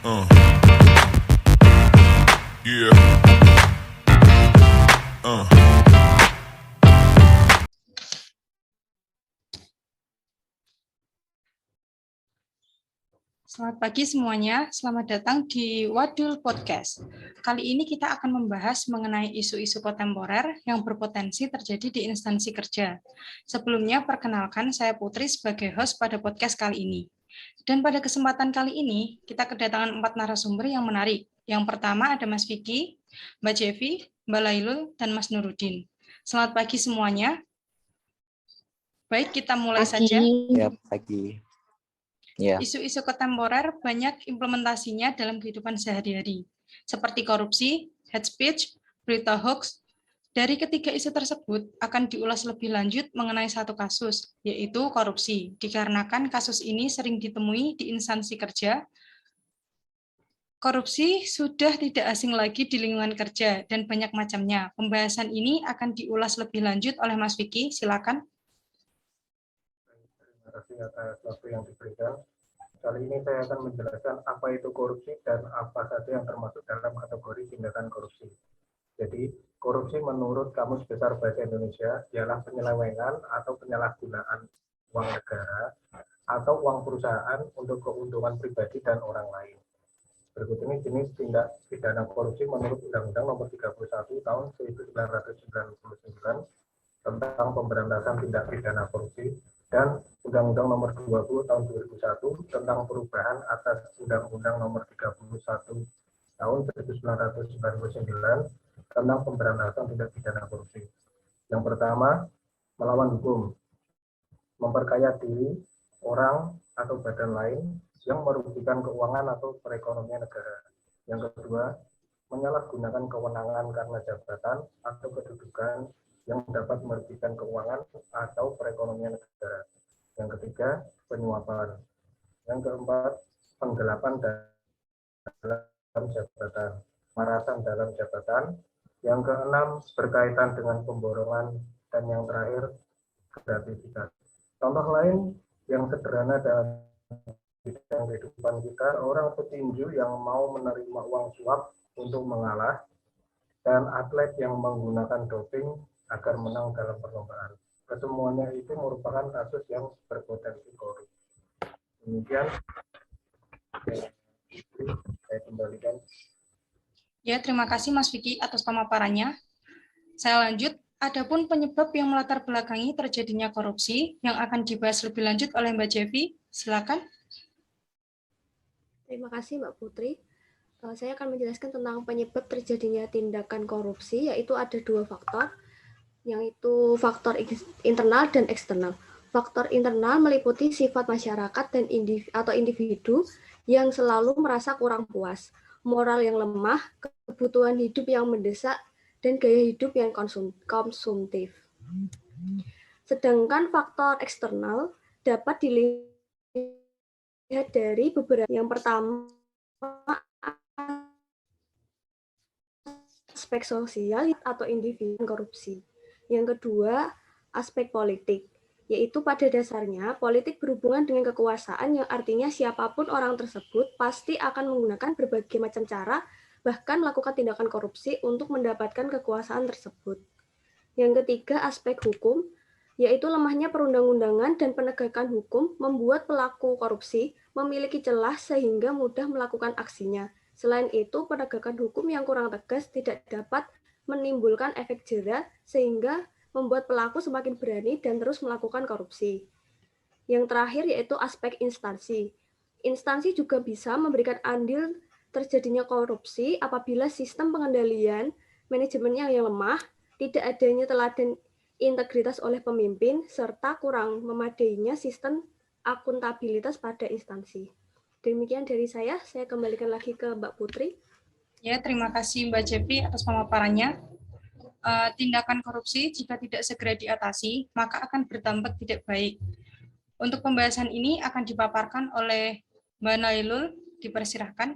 Uh, yeah. Uh. Selamat pagi semuanya, selamat datang di Wadul Podcast. Kali ini kita akan membahas mengenai isu-isu kontemporer yang berpotensi terjadi di instansi kerja. Sebelumnya, perkenalkan saya Putri sebagai host pada podcast kali ini. Dan pada kesempatan kali ini, kita kedatangan 4 narasumber yang menarik. Yang pertama ada Mas Vicky, Mbak Jevi, Mbak Lailul, dan Mas Nurudin. Selamat pagi semuanya. Baik, kita mulai saja. Ya, pagi. Ya. Isu-isu kontemporer banyak implementasinya dalam kehidupan sehari-hari, seperti korupsi, hate speech, berita hoax. Dari ketiga isu tersebut akan diulas lebih lanjut mengenai satu kasus, yaitu korupsi, dikarenakan kasus ini sering ditemui di instansi kerja. Korupsi sudah tidak asing lagi di lingkungan kerja dan banyak macamnya. Pembahasan ini akan diulas lebih lanjut oleh Mas Vicky, silakan. Terima kasih atas waktu yang diberikan. Kali ini saya akan menjelaskan apa itu korupsi dan apa saja yang termasuk dalam kategori tindakan korupsi. Jadi, korupsi menurut Kamus Besar Bahasa Indonesia ialah penyelewengan atau penyalahgunaan uang negara atau uang perusahaan untuk keuntungan pribadi dan orang lain. Berikut ini jenis tindak pidana korupsi menurut Undang-Undang Nomor 31 Tahun 1999 tentang pemberantasan tindak pidana korupsi dan Undang-Undang Nomor 20 Tahun 2001 tentang perubahan atas Undang-Undang Nomor 31 Tahun 1999 tentang pemberantasan tindak pidana korupsi. Yang pertama, melawan hukum, memperkaya diri, orang atau badan lain yang merugikan keuangan atau perekonomian negara. Yang kedua, menyalahgunakan kewenangan karena jabatan atau kedudukan yang dapat merugikan keuangan atau perekonomian negara. Yang ketiga, penyuapan. Yang keempat, penggelapan dalam jabatan, pemerasan dalam jabatan. Yang keenam, berkaitan dengan pemborongan. Dan yang terakhir, gratifikasi. Contoh lain yang sederhana dalam bidang kehidupan kita, orang petinju yang mau menerima uang suap untuk mengalah, dan atlet yang menggunakan doping agar menang dalam perlombaan. Kesemuanya itu merupakan kasus yang berpotensi korup. Demikian, saya kembalikan. Ya, terima kasih Mas Vicky atas pemaparannya. Saya lanjut, adapun penyebab yang melatar belakangi terjadinya korupsi yang akan dibahas lebih lanjut oleh Mbak Jevi, silakan. Terima kasih Mbak Putri. Saya akan menjelaskan tentang penyebab terjadinya tindakan korupsi, yaitu ada dua faktor, yaitu faktor internal dan eksternal. Faktor internal meliputi sifat masyarakat dan individu yang selalu merasa kurang puas, moral yang lemah, kebutuhan hidup yang mendesak, dan gaya hidup yang konsumtif. Sedangkan faktor eksternal dapat dilihat dari beberapa. Yang pertama, aspek sosial atau individu korupsi. Yang kedua, aspek politik, yaitu pada dasarnya politik berhubungan dengan kekuasaan yang artinya siapapun orang tersebut pasti akan menggunakan berbagai macam cara, bahkan melakukan tindakan korupsi untuk mendapatkan kekuasaan tersebut. Yang ketiga, aspek hukum, yaitu lemahnya perundang-undangan dan penegakan hukum membuat pelaku korupsi memiliki celah sehingga mudah melakukan aksinya. Selain itu, penegakan hukum yang kurang tegas tidak dapat menimbulkan efek jera sehingga membuat pelaku semakin berani dan terus melakukan korupsi. Yang terakhir yaitu aspek instansi. Instansi juga bisa memberikan andil terjadinya korupsi apabila sistem pengendalian manajemennya yang lemah, tidak adanya teladan integritas oleh pemimpin, serta kurang memadainya sistem akuntabilitas pada instansi. Demikian dari saya kembalikan lagi ke Mbak Putri. Ya, terima kasih Mbak Jevi atas pemaparannya. Tindakan korupsi jika tidak segera diatasi, maka akan berdampak tidak baik. Untuk pembahasan ini akan dipaparkan oleh Mbak Nailul, dipersilahkan.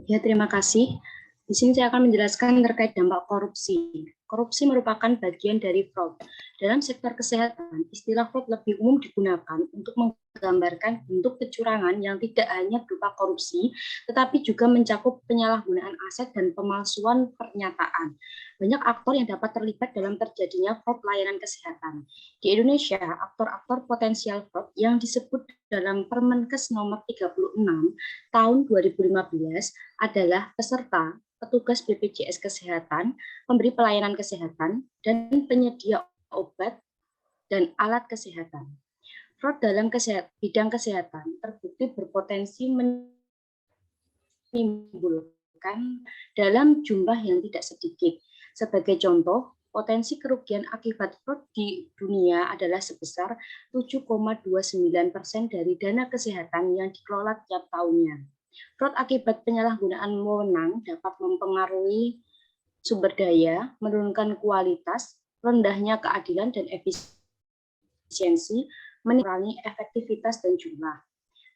Ya, terima kasih. Di sini saya akan menjelaskan terkait dampak korupsi. Korupsi merupakan bagian dari fraud. Dalam sektor kesehatan, istilah fraud lebih umum digunakan untuk menggambarkan bentuk kecurangan yang tidak hanya berupa korupsi, tetapi juga mencakup penyalahgunaan aset dan pemalsuan pernyataan. Banyak aktor yang dapat terlibat dalam terjadinya fraud layanan kesehatan. Di Indonesia, aktor-aktor potensial fraud yang disebut dalam Permenkes nomor 36 tahun 2015 adalah peserta, petugas BPJS Kesehatan, pemberi pelayanan kesehatan, dan penyedia obat dan alat kesehatan. Fraud dalam bidang kesehatan terbukti berpotensi menimbulkan dalam jumlah yang tidak sedikit. Sebagai contoh, potensi kerugian akibat fraud di dunia adalah sebesar 7,29% dari dana kesehatan yang dikelola tiap tahunnya. Fraud akibat penyalahgunaan wewenang dapat mempengaruhi sumber daya, menurunkan kualitas, rendahnya keadilan dan efisiensi, mengurangi efektivitas dan jumlah.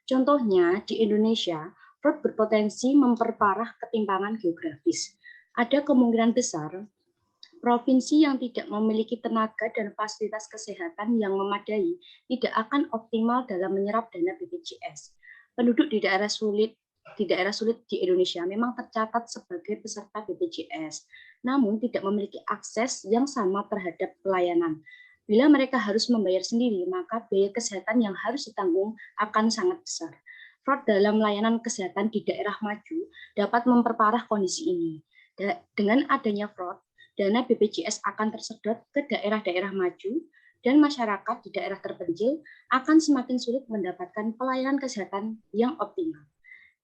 Contohnya, di Indonesia, fraud berpotensi memperparah ketimpangan geografis. Ada kemungkinan besar provinsi yang tidak memiliki tenaga dan fasilitas kesehatan yang memadai tidak akan optimal dalam menyerap dana BPJS. Penduduk di daerah sulit di Indonesia memang tercatat sebagai peserta BPJS, namun tidak memiliki akses yang sama terhadap pelayanan. Bila mereka harus membayar sendiri, maka biaya kesehatan yang harus ditanggung akan sangat besar. Fraud dalam layanan kesehatan di daerah maju dapat memperparah kondisi ini. Dengan adanya fraud, dana BPJS akan tersedot ke daerah-daerah maju, dan masyarakat di daerah terpencil akan semakin sulit mendapatkan pelayanan kesehatan yang optimal.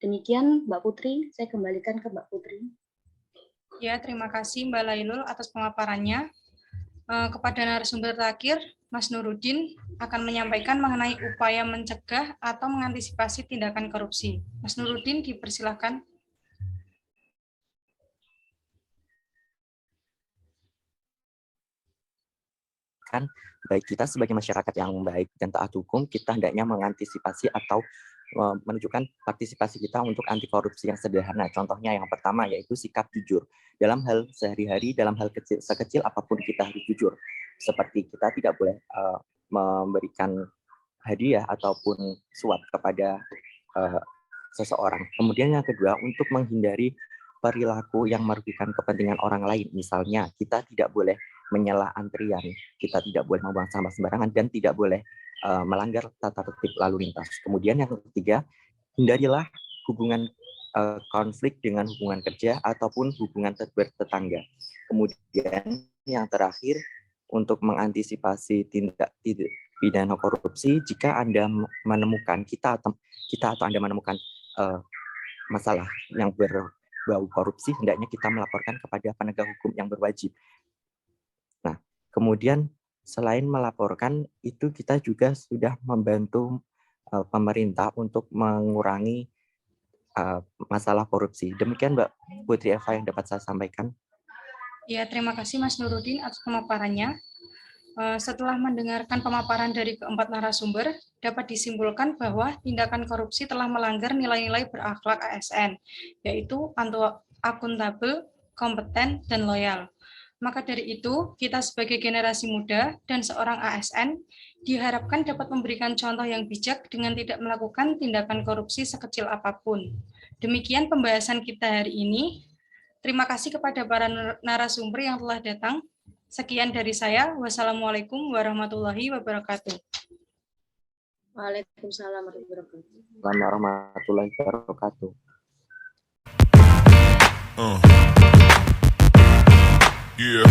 Demikian Mbak Putri, saya kembalikan ke Mbak Putri. Ya, terima kasih Mbak Lailul atas pemaparannya. Kepada narasumber terakhir, Mas Nurudin akan menyampaikan mengenai upaya mencegah atau mengantisipasi tindakan korupsi. Mas Nurudin, dipersilahkan. Kan baik kita sebagai masyarakat yang baik dan taat hukum, kita hendaknya mengantisipasi atau menunjukkan partisipasi kita untuk anti korupsi yang sederhana. Contohnya yang pertama yaitu sikap jujur. Dalam hal sehari-hari, dalam hal sekecil apapun kita harus jujur. Seperti kita tidak boleh memberikan hadiah ataupun suap kepada seseorang. Kemudian yang kedua, untuk menghindari perilaku yang merugikan kepentingan orang lain. Misalnya, kita tidak boleh menyela antrian, kita tidak boleh membuang sampah sembarangan, dan tidak boleh melanggar tata tertib lalu lintas. Kemudian yang ketiga, hindarilah hubungan konflik dengan hubungan kerja ataupun hubungan bertetangga. Kemudian yang terakhir, untuk mengantisipasi tindak pidana korupsi, jika Anda menemukan kita atau Anda menemukan masalah yang berbau korupsi, hendaknya kita melaporkan kepada penegak hukum yang berwajib. Nah, kemudian selain melaporkan, itu kita juga sudah membantu pemerintah untuk mengurangi masalah korupsi. Demikian Mbak Putri Eva yang dapat saya sampaikan. Ya, terima kasih Mas Nurudin atas pemaparannya. Setelah mendengarkan pemaparan dari keempat narasumber, dapat disimpulkan bahwa tindakan korupsi telah melanggar nilai-nilai berakhlak ASN, yaitu akuntabel, kompeten, dan loyal. Maka dari itu, kita sebagai generasi muda dan seorang ASN diharapkan dapat memberikan contoh yang bijak dengan tidak melakukan tindakan korupsi sekecil apapun. Demikian pembahasan kita hari ini. Terima kasih kepada para narasumber yang telah datang. Sekian dari saya. Wassalamualaikum warahmatullahi wabarakatuh. Waalaikumsalam warahmatullahi wabarakatuh. Yeah.